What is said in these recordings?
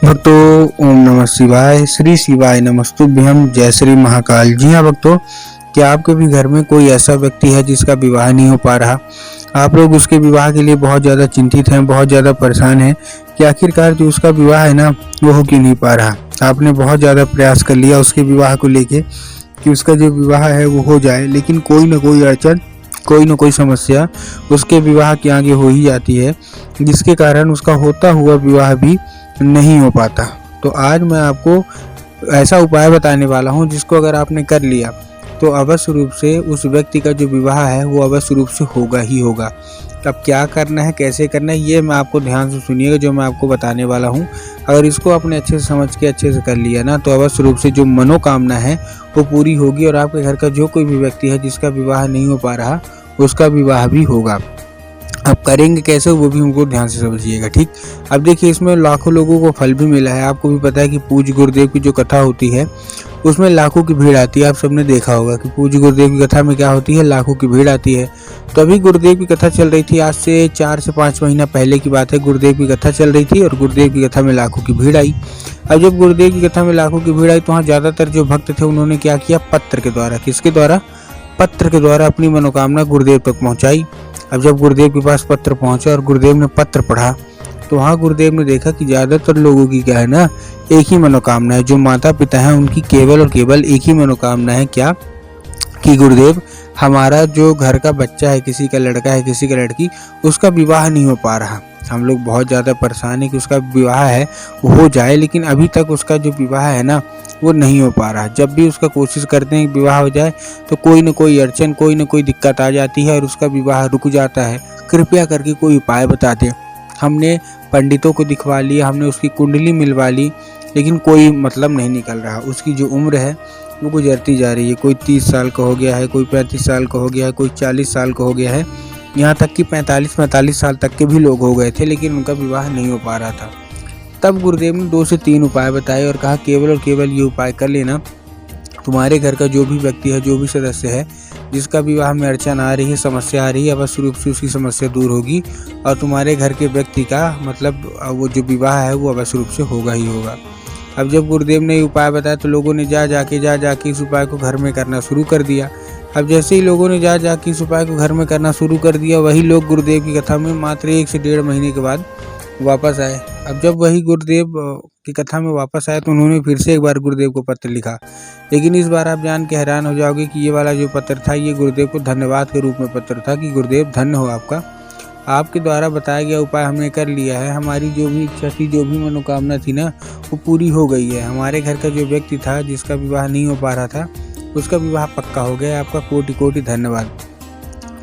भक्तों, ओम नमः शिवाय। श्री शिवाय नमस्तुभ्यम। जय श्री महाकाल। जी हाँ भक्तों, क्या आपके भी घर में कोई ऐसा व्यक्ति है जिसका विवाह नहीं हो पा रहा? आप लोग उसके विवाह के लिए बहुत ज़्यादा चिंतित हैं, बहुत ज़्यादा परेशान हैं कि आखिरकार जो उसका विवाह है ना, वो हो क्यों नहीं पा रहा। आपने बहुत ज़्यादा प्रयास कर लिया उसके विवाह को लेके कि उसका जो विवाह है वो हो जाए, लेकिन कोई ना कोई अड़चन, कोई ना कोई समस्या उसके विवाह के आगे हो ही जाती है, जिसके कारण उसका होता हुआ विवाह भी नहीं हो पाता। तो आज मैं आपको ऐसा उपाय बताने वाला हूँ जिसको अगर आपने कर लिया तो अवश्य रूप से उस व्यक्ति का जो विवाह है वो अवश्य रूप से होगा ही होगा। अब क्या करना है, कैसे करना है, ये मैं आपको ध्यान से सुनिएगा जो मैं आपको बताने वाला हूँ। अगर इसको आपने अच्छे से समझ के अच्छे से कर लिया ना, तो अवश्य रूप से जो मनोकामना है वो पूरी होगी और आपके घर का जो कोई भी व्यक्ति है जिसका विवाह नहीं हो पा रहा, उसका विवाह भी होगा। अब करेंगे कैसे वो भी हमको ध्यान से समझिएगा, ठीक। अब देखिए, इसमें लाखों लोगों को फल भी मिला है। आपको भी पता है कि पूज्य गुरुदेव की जो कथा होती है उसमें लाखों की भीड़ आती है। आप सबने देखा होगा कि पूज्य गुरुदेव की कथा में क्या होती है, लाखों की भीड़ आती है। तो अभी गुरुदेव की कथा चल रही थी, आज से 4 से 5 महीना पहले की बात है। गुरुदेव की कथा चल रही थी और गुरुदेव की कथा में लाखों की भीड़ आई। अब जब गुरुदेव की कथा में लाखों की भीड़ आई तो वहाँ ज़्यादातर जो भक्त थे उन्होंने क्या किया, पत्र के द्वारा, किसके द्वारा, पत्र के द्वारा अपनी मनोकामना गुरुदेव तक पहुँचाई। अब जब गुरुदेव के पास पत्र पहुंचा और गुरुदेव ने पत्र पढ़ा तो वहाँ गुरुदेव ने देखा कि ज़्यादातर लोगों की क्या है ना, एक ही मनोकामना है। जो माता पिता हैं उनकी केवल और केवल एक ही मनोकामना है, क्या, कि गुरुदेव हमारा जो घर का बच्चा है, किसी का लड़का है, किसी का लड़की, उसका विवाह नहीं हो पा रहा। हम लोग बहुत ज़्यादा परेशान है कि उसका विवाह है वो हो जाए, लेकिन अभी तक उसका जो विवाह है ना वो नहीं हो पा रहा। जब भी उसका कोशिश करते हैं कि विवाह हो जाए तो कोई न कोई अड़चन, कोई न कोई दिक्कत आ जाती है और उसका विवाह रुक जाता है। कृपया करके कोई उपाय बता दें। हमने पंडितों को दिखवा लिया, हमने उसकी कुंडली मिलवा ली, लेकिन कोई मतलब नहीं निकल रहा। उसकी जो उम्र है वो गुजरती जा रही है। कोई 30 साल का हो गया है, कोई 35 साल का हो गया है, कोई 40 साल का हो गया है, यहाँ तक कि 45 साल तक के भी लोग हो गए थे, लेकिन उनका विवाह नहीं हो पा रहा था। तब गुरुदेव ने 2 से 3 उपाय बताए और कहा केवल और केवल ये उपाय कर लेना, तुम्हारे घर का जो भी व्यक्ति है, जो भी सदस्य है जिसका विवाह में अड़चन आ रही है, समस्या आ रही है, अवश्य रूप से उसकी समस्या दूर होगी और तुम्हारे घर के व्यक्ति का मतलब वो जो विवाह है वो अवश्य रूप से होगा ही होगा। अब जब गुरुदेव ने ये उपाय बताया तो लोगों ने जा जाके इस उपाय को घर में करना शुरू कर दिया। अब जैसे ही लोगों ने जा जाके इस उपाय को घर में करना शुरू कर दिया, वही लोग गुरुदेव की कथा में मात्र 1 से 1.5 महीने के बाद वापस आए। अब जब वही गुरुदेव की कथा में वापस आए तो उन्होंने फिर से एक बार गुरुदेव को पत्र लिखा, लेकिन इस बार आप जान के हैरान हो जाओगे कि ये वाला जो पत्र था ये गुरुदेव को धन्यवाद के रूप में पत्र था कि गुरुदेव धन्य हो आपका, आपके द्वारा बताया गया उपाय हमने कर लिया है। हमारी जो भी इच्छा थी, जो भी मनोकामना थी ना, वो पूरी हो गई है। हमारे घर का जो व्यक्ति था जिसका विवाह नहीं हो पा रहा था, उसका विवाह पक्का हो गया। आपका कोटि कोटि धन्यवाद।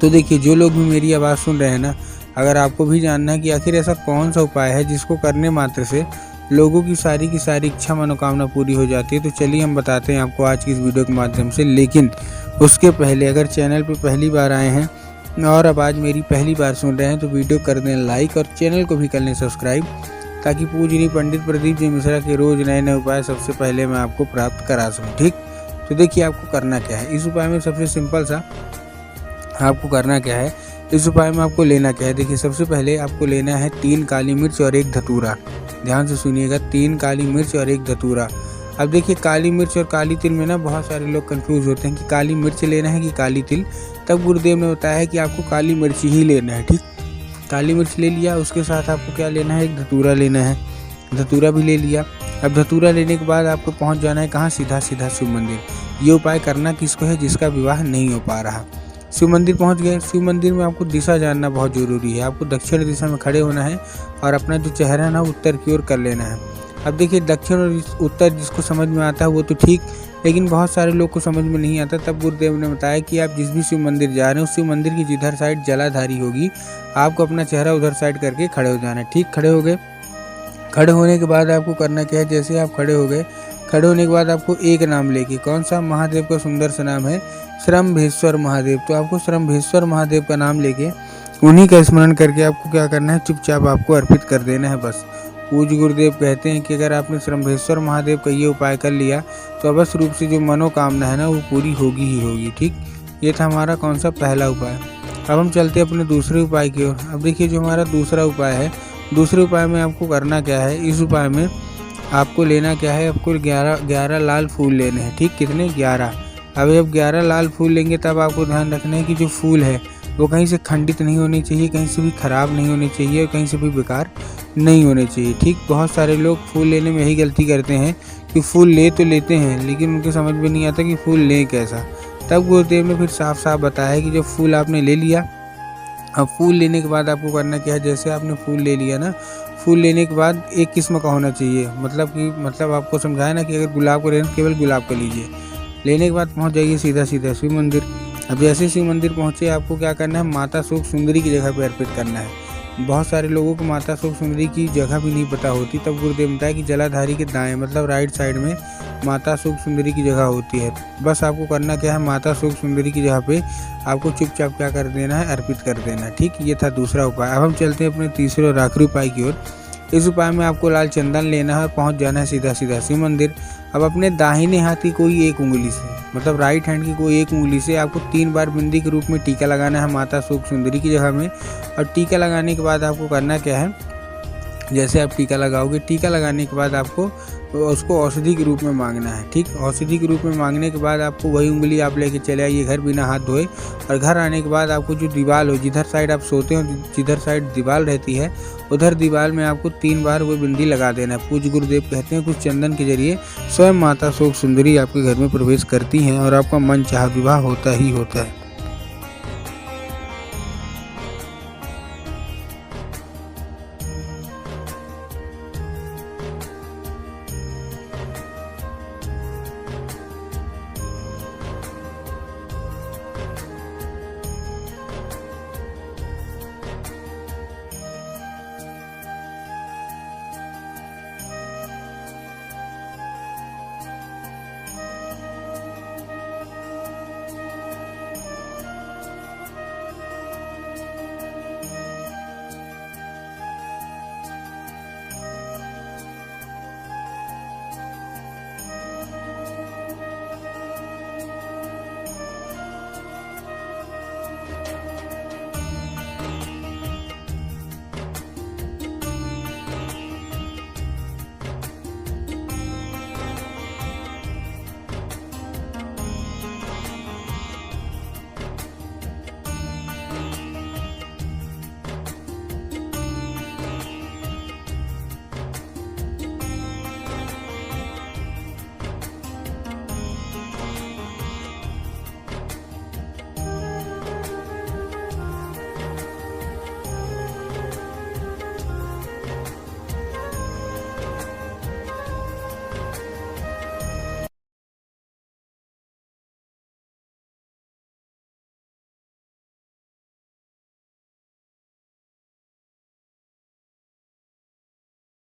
तो देखिए, जो लोग भी मेरी आवाज़ सुन रहे हैं ना, अगर आपको भी जानना है कि आखिर ऐसा कौन सा उपाय है जिसको करने मात्र से लोगों की सारी इच्छा मनोकामना पूरी हो जाती है, तो चलिए हम बताते हैं आपको आज की इस वीडियो के माध्यम से। लेकिन उसके पहले अगर चैनल पे पहली बार आए हैं और अब आज मेरी पहली बार सुन रहे हैं तो वीडियो कर दें लाइक और चैनल को भी कर लें सब्सक्राइब, ताकि पूजनीय पंडित प्रदीप जी मिश्रा के रोज़ नए नए उपाय सबसे पहले मैं आपको प्राप्त करा सकूँ, ठीक। तो देखिए, आपको करना क्या है। इस उपाय में सबसे सिंपल सा आपको करना क्या है, इस उपाय में आपको लेना क्या है। देखिए, सबसे पहले आपको लेना है 3 काली मिर्च और 1 धतूरा। ध्यान से सुनिएगा, 3 काली मिर्च और 1 धतूरा। अब देखिए, काली मिर्च और काली तिल में ना बहुत सारे लोग कंफ्यूज होते हैं कि काली मिर्च लेना है कि काली तिल। तब गुरुदेव ने बताया है कि आपको काली मिर्च ही लेना है, ठीक। काली मिर्च ले लिया, उसके साथ आपको क्या लेना है, 1 धतूरा लेना है। धतूरा भी ले लिया। अब धतूरा लेने के बाद आपको पहुँच जाना है कहाँ, सीधा शिव मंदिर। ये उपाय करना किसको है, जिसका विवाह नहीं हो पा रहा। शिव मंदिर पहुंच गए। शिव मंदिर में आपको दिशा जानना बहुत ज़रूरी है। आपको दक्षिण दिशा में खड़े होना है और अपना जो चेहरा है ना उत्तर की ओर कर लेना है। अब देखिए, दक्षिण और उत्तर जिसको समझ में आता है वो तो ठीक, लेकिन बहुत सारे लोग को समझ में नहीं आता। तब गुरुदेव ने बताया कि आप जिस भी शिव मंदिर जा रहे हैं उस शिव मंदिर की जिधर साइड जलाधारी होगी, आपको अपना चेहरा उधर साइड करके खड़े हो जाना है, ठीक। खड़े हो गए। खड़े होने के बाद आपको करना क्या है, जैसे आप खड़े हो गए, खड़े होने के बाद आपको एक नाम लेके, कौन सा, महादेव का सुंदर सा नाम है श्रम्भेश्वर महादेव। तो आपको श्रम्भेश्वर महादेव का नाम लेके उन्हीं का स्मरण करके आपको क्या करना है, चुपचाप आपको अर्पित कर देना है बस। पूज्य गुरुदेव कहते हैं कि अगर आपने श्रम्भेश्वर महादेव का ये उपाय कर लिया तो अवश्य रूप से जो मनोकामना है ना वो पूरी होगी ही होगी, ठीक। ये था हमारा कौन सा, पहला उपाय। अब हम चलते हैं अपने दूसरे उपाय की ओर। अब देखिए, जो हमारा दूसरा उपाय है, दूसरे उपाय में आपको करना क्या है, इस उपाय में आपको लेना क्या है, आपको 11 लाल फूल लेने हैं। ठीक, कितने? 11। अब जब 11 लाल फूल लेंगे तब आपको ध्यान रखना है कि जो फूल है वो कहीं से खंडित नहीं होने चाहिए, कहीं से भी ख़राब नहीं होने चाहिए और कहीं से भी बेकार नहीं होने चाहिए। ठीक, बहुत सारे लोग फूल लेने में यही गलती करते हैं कि फूल ले तो लेते हैं लेकिन उनके समझ में नहीं आता कि फूल लें कैसा। तब गुरुदेव ने फिर साफ साफ बताया है कि जब फूल आपने ले लिया, अब फूल लेने के बाद आपको करना क्या है। जैसे आपने फूल ले लिया ना, फूल लेने के बाद एक किस्म का होना चाहिए, मतलब आपको समझाया ना कि अगर गुलाब का लेना केवल गुलाब का लीजिए। लेने के बाद पहुंच जाइए सीधा सीधा शिव मंदिर। अब जैसे शिव मंदिर पहुंचे आपको क्या करना है, माता शोक सुंदरी की जगह पर अर्पित करना है। बहुत सारे लोगों को माता शोक सुंदरी की जगह भी नहीं पता होती, तब गुरुदेव बताया कि जलाधारी के दाएं मतलब राइट साइड में माता शोक सुंदरी की जगह होती है। बस आपको करना क्या है, माता शोक सुंदरी की जगह पे आपको चुपचाप क्या कर देना है, अर्पित कर देना है। ठीक, ये था दूसरा उपाय। अब हम चलते हैं अपने तीसरे और आखिरी उपाय की ओर। इस उपाय में आपको लाल चंदन लेना है और पहुंच जाना है सीधा सीधा शिव मंदिर। अब अपने दाहिने हाथ की कोई एक उंगली से, मतलब राइट हैंड की कोई एक उंगली से आपको 3 बार बिंदी के रूप में टीका लगाना है माता शोक सुंदरी की जगह में। और टीका लगाने के बाद आपको करना क्या है, जैसे आप टीका लगाओगे, टीका लगाने के बाद आपको उसको औषधि के रूप में मांगना है। ठीक, औषधि के रूप में मांगने के बाद आपको वही उंगली आप लेके चले आइए घर बिना हाथ धोए। और घर आने के बाद आपको जो दीवार हो, जिधर साइड आप सोते हो, जिधर साइड दीवार रहती है, उधर दीवार में आपको 3 बार वो बिंदी लगा देना है। पूज्य गुरुदेव कहते हैं कुछ चंदन के जरिए स्वयं माता शोक सुंदरी आपके घर में प्रवेश करती हैं और आपका मन चाहा विवाह होता ही होता है।